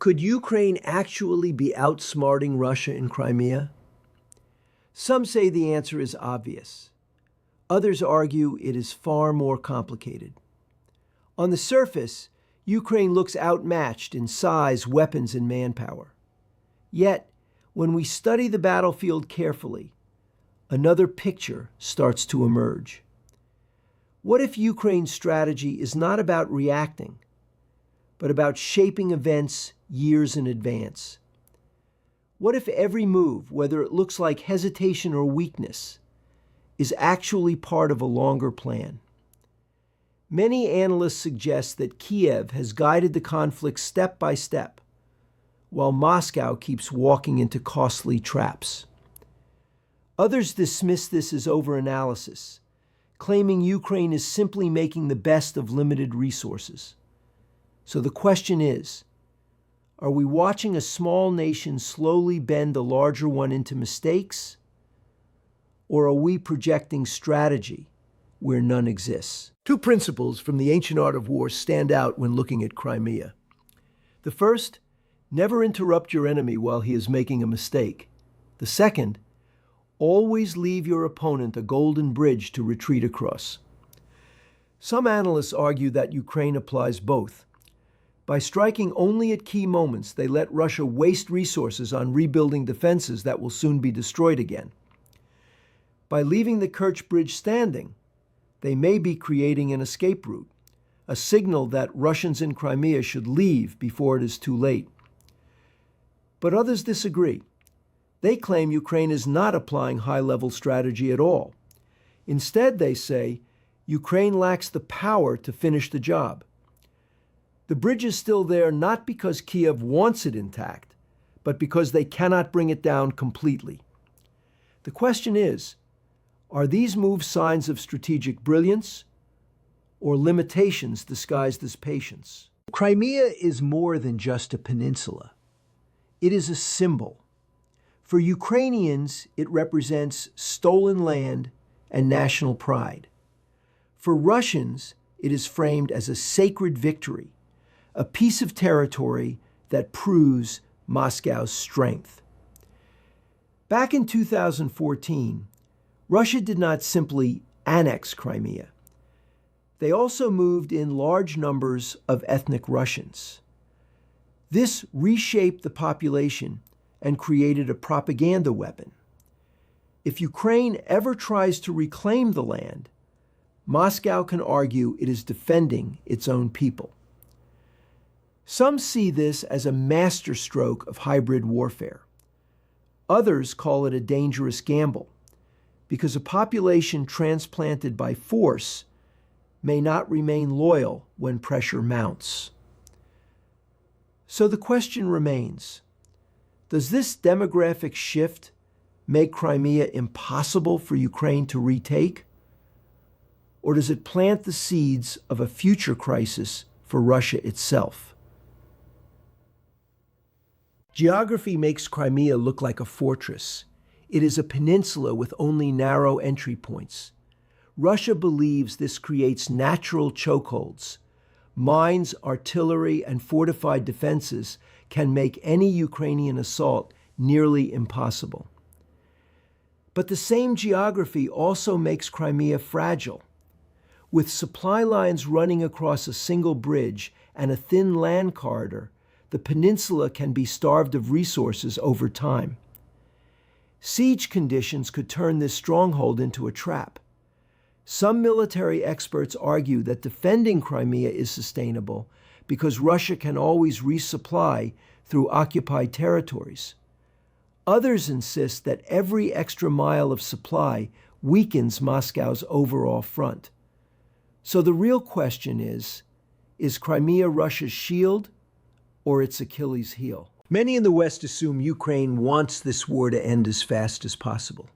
Could Ukraine actually be outsmarting Russia in Crimea? Some say the answer is obvious. Others argue it is far more complicated. On the surface, Ukraine looks outmatched in size, weapons, and manpower. Yet, when we study the battlefield carefully, another picture starts to emerge. What if Ukraine's strategy is not about reacting, but about shaping events years in advance? What if every move, whether it looks like hesitation or weakness, is actually part of a longer plan? Many analysts suggest that Kyiv has guided the conflict step by step, while Moscow keeps walking into costly traps. Others dismiss this as overanalysis, claiming Ukraine is simply making the best of limited resources. So the question is, are we watching a small nation slowly bend a larger one into mistakes? Or are we projecting strategy where none exists? Two principles from the ancient art of war stand out when looking at Crimea. The first, never interrupt your enemy while he is making a mistake. The second, always leave your opponent a golden bridge to retreat across. Some analysts argue that Ukraine applies both. By striking only at key moments, they let Russia waste resources on rebuilding defenses that will soon be destroyed again. By leaving the Kerch Bridge standing, they may be creating an escape route, a signal that Russians in Crimea should leave before it is too late. But others disagree. They claim Ukraine is not applying high-level strategy at all. Instead, they say, Ukraine lacks the power to finish the job. The bridge is still there not because Kyiv wants it intact, but because they cannot bring it down completely. The question is, are these moves signs of strategic brilliance or limitations disguised as patience? Crimea is more than just a peninsula. It is a symbol. For Ukrainians, it represents stolen land and national pride. For Russians, it is framed as a sacred victory, a piece of territory that proves Moscow's strength. Back in 2014, Russia did not simply annex Crimea. They also moved in large numbers of ethnic Russians. This reshaped the population and created a propaganda weapon. If Ukraine ever tries to reclaim the land, Moscow can argue it is defending its own people. Some see this as a masterstroke of hybrid warfare. Others call it a dangerous gamble, because a population transplanted by force may not remain loyal when pressure mounts. So the question remains, does this demographic shift make Crimea impossible for Ukraine to retake? Or does it plant the seeds of a future crisis for Russia itself? Geography makes Crimea look like a fortress. It is a peninsula with only narrow entry points. Russia believes this creates natural chokeholds. Mines, artillery, and fortified defenses can make any Ukrainian assault nearly impossible. But the same geography also makes Crimea fragile. With supply lines running across a single bridge and a thin land corridor, the peninsula can be starved of resources over time. Siege conditions could turn this stronghold into a trap. Some military experts argue that defending Crimea is sustainable because Russia can always resupply through occupied territories. Others insist that every extra mile of supply weakens Moscow's overall front. So the real question is Crimea Russia's shield or its Achilles heel? Many in the West assume Ukraine wants this war to end as fast as possible.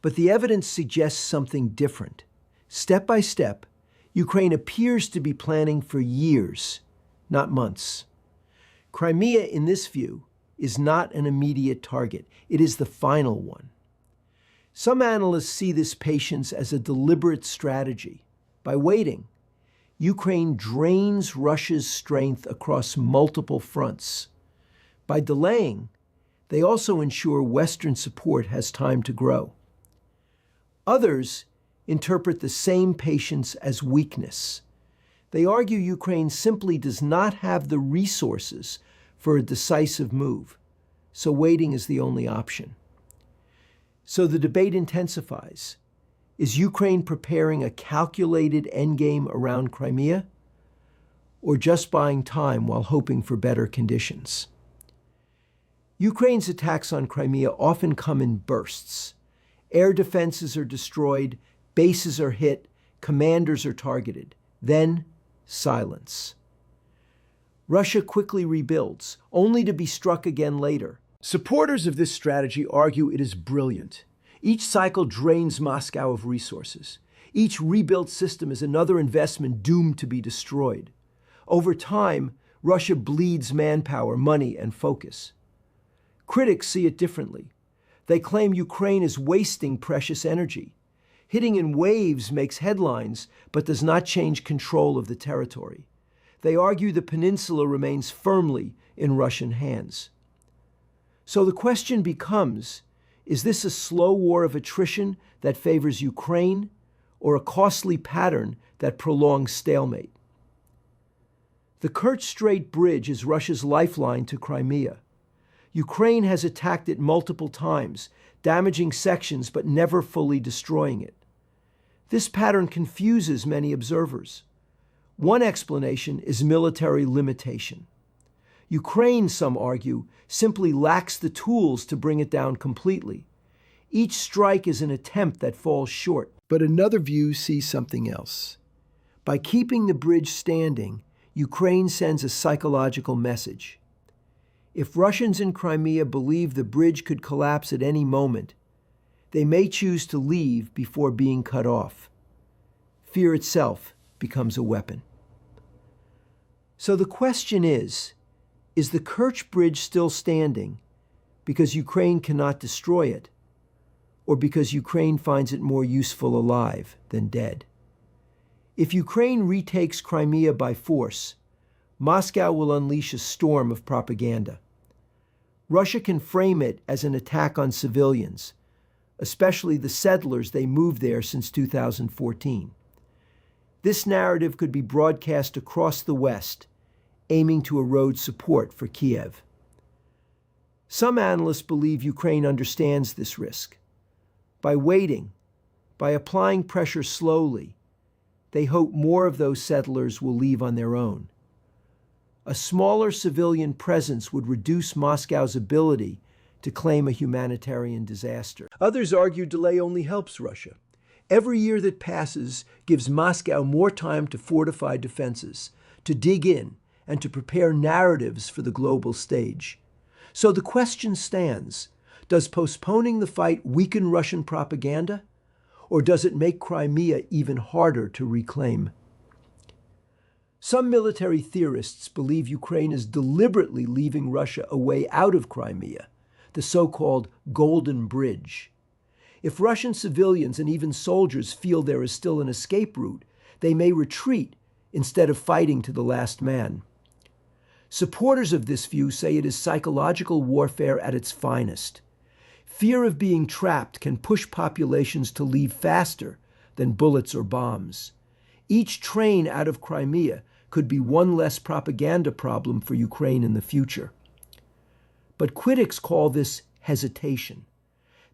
But the evidence suggests something different. Step by step, Ukraine appears to be planning for years, not months. Crimea, in this view, is not an immediate target. It is the final one. Some analysts see this patience as a deliberate strategy. By waiting, Ukraine drains Russia's strength across multiple fronts. By delaying, they also ensure Western support has time to grow. Others interpret the same patience as weakness. They argue Ukraine simply does not have the resources for a decisive move, so waiting is the only option. So the debate intensifies. Is Ukraine preparing a calculated endgame around Crimea, or just buying time while hoping for better conditions? Ukraine's attacks on Crimea often come in bursts. Air defenses are destroyed, bases are hit, commanders are targeted. Then, silence. Russia quickly rebuilds, only to be struck again later. Supporters of this strategy argue it is brilliant. Each cycle drains Moscow of resources. Each rebuilt system is another investment doomed to be destroyed. Over time, Russia bleeds manpower, money, and focus. Critics see it differently. They claim Ukraine is wasting precious energy. Hitting in waves makes headlines, but does not change control of the territory. They argue the peninsula remains firmly in Russian hands. So the question becomes, is this a slow war of attrition that favors Ukraine, or a costly pattern that prolongs stalemate? The Kerch Bridge is Russia's lifeline to Crimea. Ukraine has attacked it multiple times, damaging sections but never fully destroying it. This pattern confuses many observers. One explanation is military limitation. Ukraine, some argue, simply lacks the tools to bring it down completely. Each strike is an attempt that falls short. But another view sees something else. By keeping the bridge standing, Ukraine sends a psychological message. If Russians in Crimea believe the bridge could collapse at any moment, they may choose to leave before being cut off. Fear itself becomes a weapon. So the question is the Kerch Bridge still standing because Ukraine cannot destroy it, or because Ukraine finds it more useful alive than dead? If Ukraine retakes Crimea by force, Moscow will unleash a storm of propaganda. Russia can frame it as an attack on civilians, especially the settlers they moved there since 2014. This narrative could be broadcast across the West, aiming to erode support for Kyiv. Some analysts believe Ukraine understands this risk. By waiting, by applying pressure slowly, they hope more of those settlers will leave on their own. A smaller civilian presence would reduce Moscow's ability to claim a humanitarian disaster. Others argue delay only helps Russia. Every year that passes gives Moscow more time to fortify defenses, to dig in, and to prepare narratives for the global stage. So the question stands, does postponing the fight weaken Russian propaganda, or does it make Crimea even harder to reclaim? Some military theorists believe Ukraine is deliberately leaving Russia a way out of Crimea, the so-called Golden Bridge. If Russian civilians and even soldiers feel there is still an escape route, they may retreat instead of fighting to the last man. Supporters of this view say it is psychological warfare at its finest. Fear of being trapped can push populations to leave faster than bullets or bombs. Each train out of Crimea could be one less propaganda problem for Ukraine in the future. But critics call this hesitation.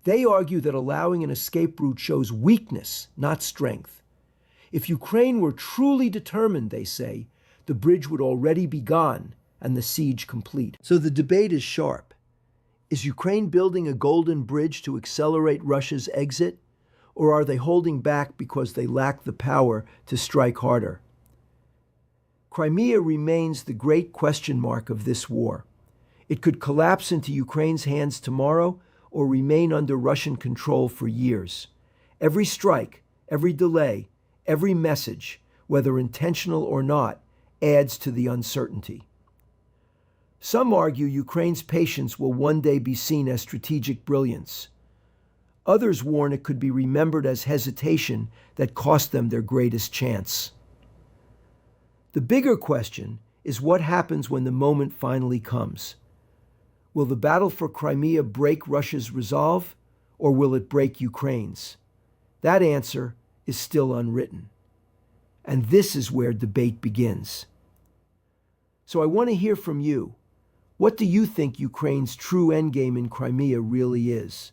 They argue that allowing an escape route shows weakness, not strength. If Ukraine were truly determined, they say, the bridge would already be gone and the siege complete. So the debate is sharp. Is Ukraine building a golden bridge to accelerate Russia's exit, or are they holding back because they lack the power to strike harder? Crimea remains the great question mark of this war. It could collapse into Ukraine's hands tomorrow or remain under Russian control for years. Every strike, every delay, every message, whether intentional or not, adds to the uncertainty. Some argue Ukraine's patience will one day be seen as strategic brilliance. Others warn it could be remembered as hesitation that cost them their greatest chance. The bigger question is what happens when the moment finally comes. Will the battle for Crimea break Russia's resolve, or will it break Ukraine's? That answer is still unwritten. And this is where debate begins. So I want to hear from you. What do you think Ukraine's true endgame in Crimea really is?